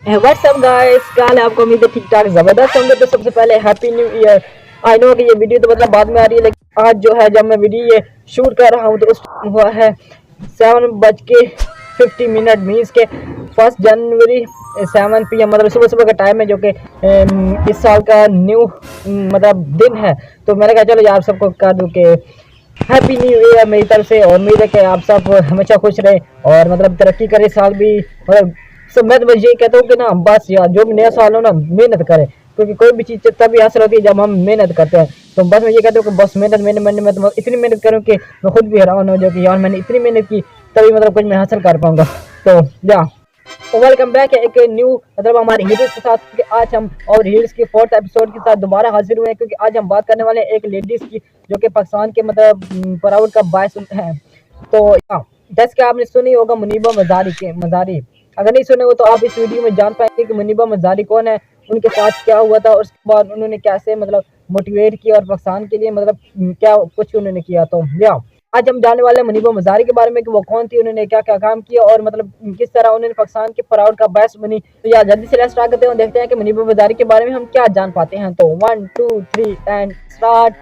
WhatsApp guys, क्या हाल है आपको? उम्मीद है ठीक ठाक जबरदस्त होंगे। तो सबसे पहले happy new year. I know कि ये वीडियो तो मतलब बाद में आ रही है, लेकिन आज जो है जब मैं वीडियो ये शूट कर रहा हूँ तो उस टाइम हुआ है 7:50 मीन्स के 1 जनवरी 7 PM, मतलब सुबह सुबह का टाइम है, जो कि इस साल का न्यू मतलब दिन है। तो मैंने कहा चलो यार सबको कर दूँ कि हैप्पी न्यू ईयर मेरी तरफ से, और उम्मीद है कि आप सब हमेशा खुश रहें और मतलब तरक्की करें साल भी। मतलब सब मैं तो बस यही कहता हूँ कि ना बस यार जो भी नया साल हो ना मेहनत करें, क्योंकि कोई भी चीज़ तभी हासिल होती है जब हम मेहनत करते हैं। तो बस मैं ये कहता हूँ कि बस मेहनत मैंने मैंने मैं तो इतनी मेहनत करूँ कि मैं खुद भी हैरान हो जाऊँ कि यार मैंने इतनी मेहनत की, तभी मतलब कुछ मैं हासिल कर पाऊंगा। तो या वेलकम बैक है एक न्यू मतलब हमारे हीरोज के साथ, क्योंकि आज हम और हीरोज के 4th एपिसोड के साथ दोबारा हाजिर हुए हैं, क्योंकि आज हम बात करने वाले हैं एक लेडीज की जो कि पाकिस्तान के मतलब प्राउड का बायस है। तो जैसे कि आपने सुनी होगा मुनीबा मजारी। अगर नहीं सुने हो तो आप इस वीडियो में जान पाएंगे कि मुनीबा मजारी कौन है, उनके साथ क्या हुआ था और उसके बाद उन्होंने कैसे मतलब मोटिवेट किया और पाकिस्तान के लिए मतलब क्या कुछ उन्होंने किया। तो या आज हम जानने वाले हैं मुनीबा मजारी के बारे में कि वो कौन थी, उन्होंने क्या क्या काम किया और मतलब किस तरह उन्होंने पाकिस्तान के प्राउड का बायस बनी। तो यार जल्दी से स्टार्ट करते हैं और देखते हैं कि मुनीबा मजारी के बारे में हम क्या जान पाते हैं। तो 1 2 3 and start.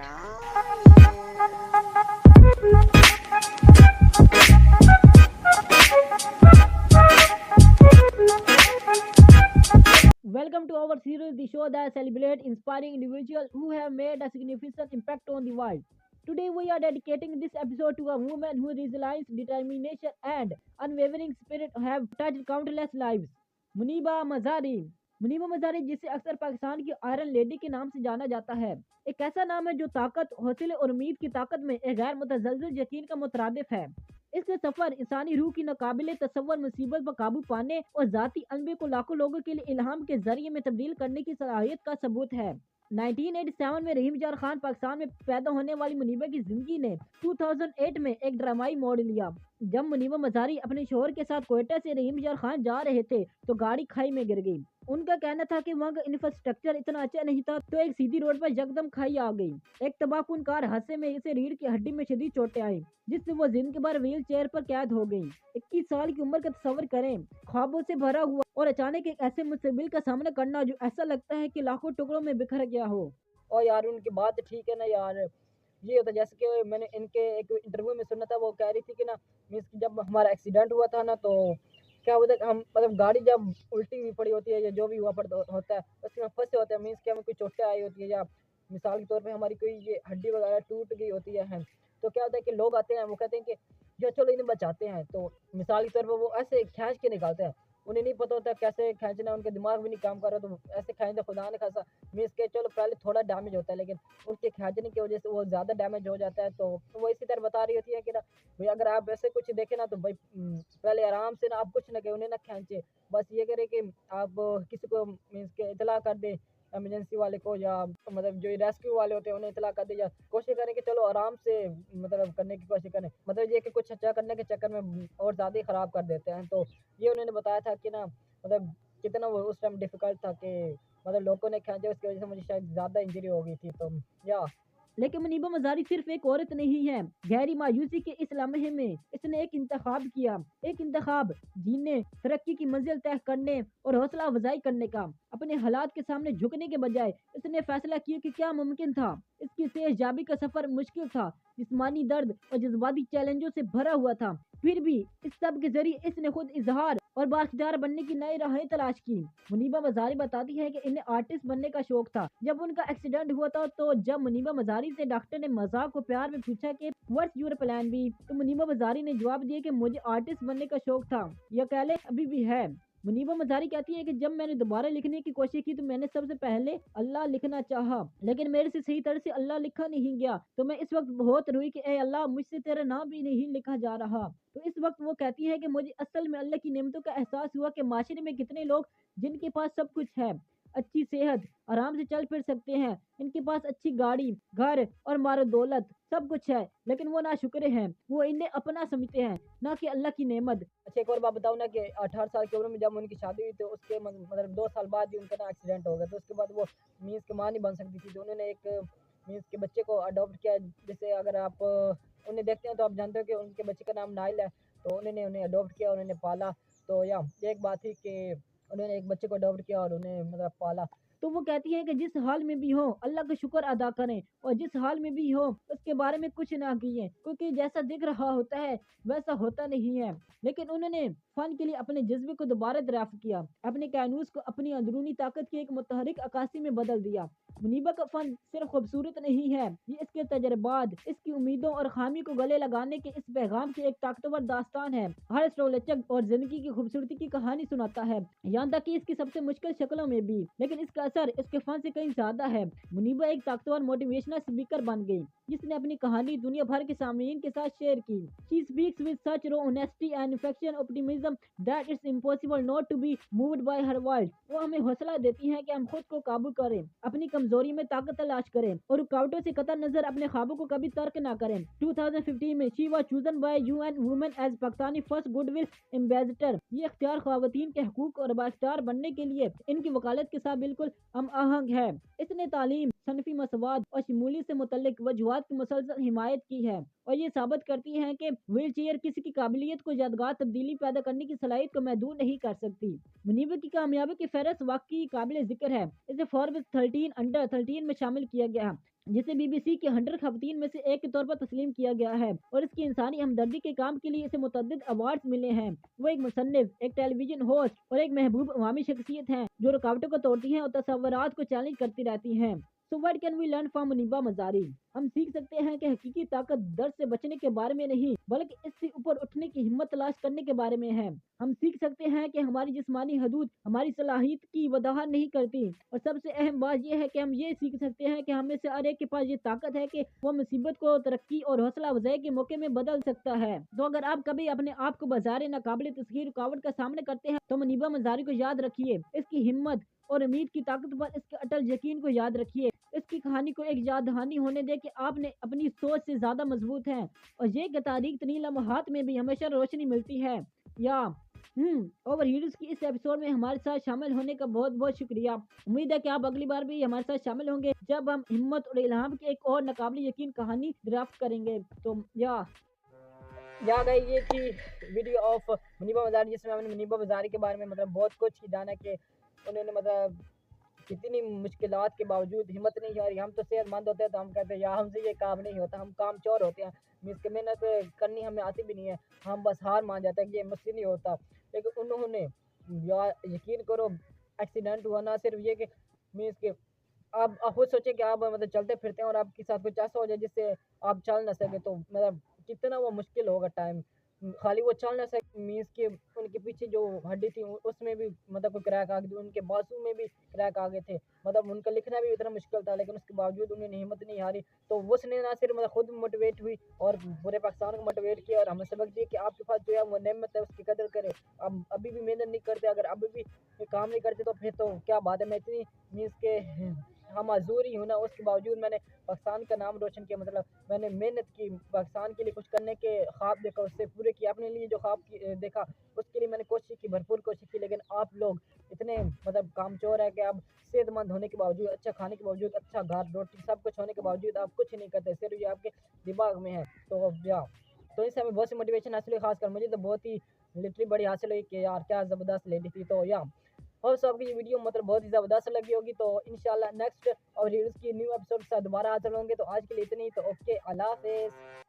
Welcome to our series, the show that celebrates inspiring individuals who have made a significant impact on the world. Today, we are dedicating this episode to a woman whose resilience, determination, and unwavering spirit have touched countless lives. Muniba Mazari. Muniba Mazari, जिसे अक्सर पाकिस्तान की iron lady के नाम से जाना जाता है, एक ऐसा नाम है जो ताकत, हौसले और उम्मीद की ताकत में एक गैर मुतज़लज़िल यकीन का मुतरादिफ है। इसका सफर इंसानी रूह की नाकाबिले तसव्वुर मुसीबत पर काबू पाने और जाती अनबे को लाखों लोगों के लिए इल्हाम के जरिए में तब्दील करने की सलाहियत का सबूत है। 1987 में रहीम जार खान पाकिस्तान में पैदा होने वाली मुनीबा की जिंदगी ने 2008 में एक ड्रामाई मोड़ लिया। जब मुनीबा मजारी अपने शोहर के साथ कोयटा से रहीम जार खान जा रहे थे तो गाड़ी खाई में गिर गई। उनका कहना था कि वहाँ का इंफ्रास्ट्रक्चर इतना अच्छा नहीं था, तो एक सीधी रोड पर यकदम खाई आ गई। एक तबाहकुन कार हादसे में इसे रीढ़ की हड्डी में शदीद चोटें आई, जिससे वो जिंदगी भर व्हील चेयर पर कैद हो गई। 21 साल की उम्र का तस्वर करें, ख्वाबों से भरा हुआ और अचानक एक ऐसे मुसीबत का सामना करना जो ऐसा लगता है कि लाखों टुकड़ों में बिखर गया हो। और यार उनकी बात ठीक है ना यार, ये होता जैसे कि मैंने इनके एक इंटरव्यू में सुना था, वो कह रही थी कि ना मीन्स जब हमारा एक्सीडेंट हुआ था ना, तो क्या होता है कि हम मतलब गाड़ी जब उल्टी हुई पड़ी होती है या जो भी हुआ पड़ता होता है उसमें हम फंसे होते हैं, मीन्स कि हमें कोई चोटें आई होती है या मिसाल के तौर पे हमारी कोई ये हड्डी वगैरह टूट गई होती है। तो क्या होता है कि लोग आते हैं, वो कहते हैं कि जो चलो इन्हें बचाते हैं, तो मिसाल के तौर पर वो ऐसे खींच के निकालते हैं। उन्हें नहीं पता होता कैसे खींचना, उनके दिमाग भी नहीं काम कर रहा, तो ऐसे खींचते खुदा ने खासा मीन्स के चलो पहले थोड़ा डैमेज होता है, लेकिन उसके खींचने की वजह से वो ज़्यादा डैमेज हो जाता है। तो वो इसी तरह बता रही होती है कि ना भाई अगर आप ऐसे कुछ देखें ना तो भाई पहले आराम से ना आप कुछ ना करें, उन्हें ना खींचे, बस ये करें कि आप किसी को मीन्स के इतला कर दें, इमरजेंसी वाले को, या मतलब जो रेस्क्यू वाले होते हैं उन्हें इतला कर दें, या कोशिश करें कि चलो आराम से मतलब करने की कोशिश करें, मतलब ये कि कुछ अच्छा करने के चक्कर में और ज़्यादा ही ख़राब कर देते हैं। तो ये उन्होंने बताया था कि ना मतलब कितना वो उस टाइम डिफ़िकल्ट था कि मतलब लोगों ने खींचा, उसकी वजह से मुझे शायद ज़्यादा इंजरी हो गई थी। तो या लेकिन मुनीबा मजारी सिर्फ एक औरत नहीं है। गहरी मायूसी के इस लम्हे में इसने एक इंतखाब किया, एक इंतखाब जीने, तरक्की की मंजिल तय करने और हौसला अफजाई करने का। अपने हालात के सामने झुकने के बजाय इसने फैसला किया कि क्या मुमकिन था। इसकी सेहजाबी का सफर मुश्किल था, जिस्मानी दर्द और जज्बाती चैलेंजों से भरा हुआ था। फिर भी इस सब के जरिए इसने खुद इजहार और बाखिदार बनने की नई राहें तलाश की। मुनीबा मजारी बताती है कि इन्हें आर्टिस्ट बनने का शौक था। जब उनका एक्सीडेंट हुआ था, तो जब मुनीबा मजारी से डॉक्टर ने मजाक को प्यार में पूछा कि व्हाट्स योर प्लान बी, तो मुनीबा मजारी ने जवाब दिया कि मुझे आर्टिस्ट बनने का शौक था, या कह ले अभी भी है। मुनीबा मजारी कहती है कि जब मैंने दोबारा लिखने की कोशिश की तो मैंने सबसे पहले अल्लाह लिखना चाहा, लेकिन मेरे से सही तरह से अल्लाह लिखा नहीं गया। तो मैं इस वक्त बहुत रोई कि ए अल्लाह, मुझसे तेरा नाम भी नहीं लिखा जा रहा। तो इस वक्त वो कहती है कि मुझे असल में अल्लाह की नेमतों का एहसास हुआ कि माशरे में कितने लोग जिनके पास सब कुछ है, अच्छी सेहत, आराम से चल फिर सकते हैं, इनके पास अच्छी गाड़ी, घर और मारो दौलत सब कुछ है, लेकिन वो ना शुक्र हैं, वो इन्हें अपना समझते हैं, ना कि अल्लाह की नेमत। अच्छा एक और बात बताऊँ ना कि 18 साल की उम्र में जब उनकी शादी हुई तो उसके मतलब 2 साल बाद ही उनका ना एक्सीडेंट हो गया। तो उसके बाद वो मीन्स की माँ नहीं बन सकती थी, तो उन्होंने एक मीन्स के बच्चे को अडॉप्ट किया। जैसे अगर आप उन्हें देखते हैं तो आप जानते हो कि उनके बच्चे का नाम नाइल है, तो उन्होंने उन्हें अडॉप्ट किया और उन्हें पाला। तो या ये एक बात थी कि उन्होंने एक बच्चे को अडॉप्ट किया और उन्हें मतलब पाला। तो वो कहती है कि जिस हाल में भी हो अल्लाह का शुक्र अदा करें और जिस हाल में भी हो उसके बारे में कुछ ना कीजिए, क्योंकि जैसा दिख रहा होता है वैसा होता नहीं है। लेकिन उन्होंने फन के लिए अपने जज्बे को दोबारा दरियाफ्त किया, अपने कैनूस को अपनी अंदरूनी ताकत की एक मुतहरिक अक्कासी में बदल दिया। मुनीबा का फन सिर्फ खूबसूरत नहीं है, ये इसके तजर्बात, इसकी उम्मीदों और खामी को गले लगाने के इस पैगाम की एक ताकतवर दास्तान है। हर रोलचक और जिंदगी की खूबसूरती की कहानी सुनाता है, यहाँ तक कि इसकी सबसे मुश्किल शक्लों में भी। लेकिन इसका असर इसके फन से कहीं ज्यादा है। मुनीबा एक ताकतवर मोटिवेशनल स्पीकर बन गई, जिसने अपनी कहानी दुनिया भर के सामीन के साथ शेयर की। She speaks with such raw honesty and infectious optimism that it's impossible not to be moved by her words. वो हमें हौसला देती हैं कि हम खुद को काबू करें, अपनी कमजोरी में ताकत तलाश करें और रुकावटों से कतर नजर अपने ख्वाबों को कभी तर्क ना करें। 2015 में she was chosen by UN Women as Pakistani first goodwill ambassador. ये इख्तियार ख्वातीन के हकूक और बाइख्तियार बनने के लिए इनकी वकालत के साथ बिल्कुल हम आहंग है। इसने तालीम, सनफी मसवाद और शमूलियत से मुतल्लिक वजूहात की मुसलसल हिमायत की है और ये साबित करती है कि व्हील चेयर किसी की काबिलियत को यादगार तब्दीली पैदा करने की सलाहियत को महदूद नहीं कर सकती। मुनीबा की कामयाबी की फहरस्त वाकई काबिल जिक्र है। इसे फॉर्ब्स 13 अंडर 13 में शामिल किया गया, जिसे बीबीसी के 100 खवातीन में से एक के तौर पर तस्लीम किया गया है और इसकी इंसानी हमदर्दी के काम के लिए इसे मुतअद्दिद अवार्ड्स मिले हैं। वो एक मुसन्निफ, एक टेलीविजन होस्ट और एक महबूब अवामी शख्सियत हैं जो रुकावटों को तोड़ती हैं और तसव्वुरात को चैलेंज करती रहती हैं। So what can we learn from Muniba Mazari? हम सीख सकते हैं कि हकीकी ताकत दर्द से बचने के बारे में नहीं, बल्कि इससे ऊपर उठने की हिम्मत तलाश करने के बारे में है। हम सीख सकते हैं कि हमारी जिस्मानी हदूद हमारी सलाहियत की वजाहत नहीं करती और सबसे अहम बात यह है कि हम ये सीख सकते हैं कि हम में से हर एक के पास ये ताकत है कि वो मुसीबत को तरक्की और हौसला अफजाई के मौके में बदल सकता है। तो अगर आप कभी अपने आप को बाजार नाकाबिल तस्खीर रुकावट का सामना करते हैं तो मुनीबा मजारी को याद रखिए, इसकी हिम्मत और उम्मीद की ताकत पर इसके अटल यकीन को याद रखिए। इसकी कहानी को एक याद दहानी होने दे कि आपने अपनी सोच से ज्यादा मजबूत है और ये कि तारीख तरीन लम्हात में भी हमेशा रोशनी मिलती है। या ओवर हीरोज की इस एपिसोड में हमारे साथ शामिल होने का बहुत बहुत शुक्रिया। उम्मीद है कि आप अगली बार भी हमारे साथ शामिल होंगे जब हम हिम्मत और इल्हाम की एक और नाकाबिल यकीन कहानी ड्राफ्ट करेंगे। तो या गई ये थी वीडियो ऑफ मुनीबा मजारी, जिसमें हमने मुनीबा मजारी के बारे में मतलब बहुत कुछ जाना कि उन्होंने मतलब कितनी मुश्किलात के बावजूद हिम्मत नहीं हारी। हम तो सेहतमंद होते हैं तो हम कहते हैं यार हमसे ये काम नहीं होता, हम काम चोर होते हैं, मीन्स की मेहनत करनी हमें आती भी नहीं है, हम बस हार मान जाते हैं कि ये मुझसे नहीं होता। लेकिन उन्होंने यार यकीन करो एक्सीडेंट हुआ ना सिर्फ ये कि मीन्स के आप खुद सोचें कि आप मतलब चलते फिरते हैं और आपके साथ कुछ ऐसा हो जाए जिससे आप चल ना सके, तो मतलब कितना वो मुश्किल होगा टाइम। खाली वो चल ना सके मीन्स के उनके पीछे जो हड्डी थी उसमें भी मतलब कोई क्रैक आ गई थी, उनके बाजू में भी क्रैक आ गए थे, मतलब उनका लिखना भी इतना मुश्किल था, लेकिन उसके बावजूद उन्होंने हिम्मत नहीं हारी। तो उसने ना सिर्फ मतलब खुद मोटिवेट हुई और पूरे पाकिस्तान को मोटिवेट किया और हमें सबक दिया कि आपके पास जो है वो नेमत है उसकी कदर करें। अब अभी भी मेहनत नहीं करते, अगर अभी भी ये काम नहीं करते तो फिर तो क्या बात है। मैं इतनी मीन्स के हम मजदूर ही हूँ ना, उसके बावजूद मैंने पाकिस्तान का नाम रोशन किया, मतलब मैंने मेहनत की, पाकिस्तान के लिए कुछ करने के ख्वाब देखा, उससे पूरे किए, अपने लिए जो ख्वाब देखा उसके लिए मैंने कोशिश की, भरपूर कोशिश की। लेकिन आप लोग इतने मतलब कामचोर है कि आप सेहतमंद होने के बावजूद, अच्छा खाने के बावजूद, अच्छा घर रोटी सब कुछ होने के बावजूद आप कुछ नहीं करते, सिर्फ ये आपके दिमाग में है। तो या तो इससे हमें बहुत सी मोटिवेशन हासिल हुई, खासकर मुझे तो बहुत ही लिटरली बड़ी हासिल हुई कि यार क्या ज़बरदस्त लेडी थी। तो या होप सो आपकी ये वीडियो मतलब बहुत ही ज़बरदस्त लगी होगी। तो इंशाल्लाह नेक्स्ट और रील्स की न्यू एपिसोड के साथ दोबारा हाजिर होंगे। तो आज के लिए इतनी, तो ओके, अल्लाह हाफिज़।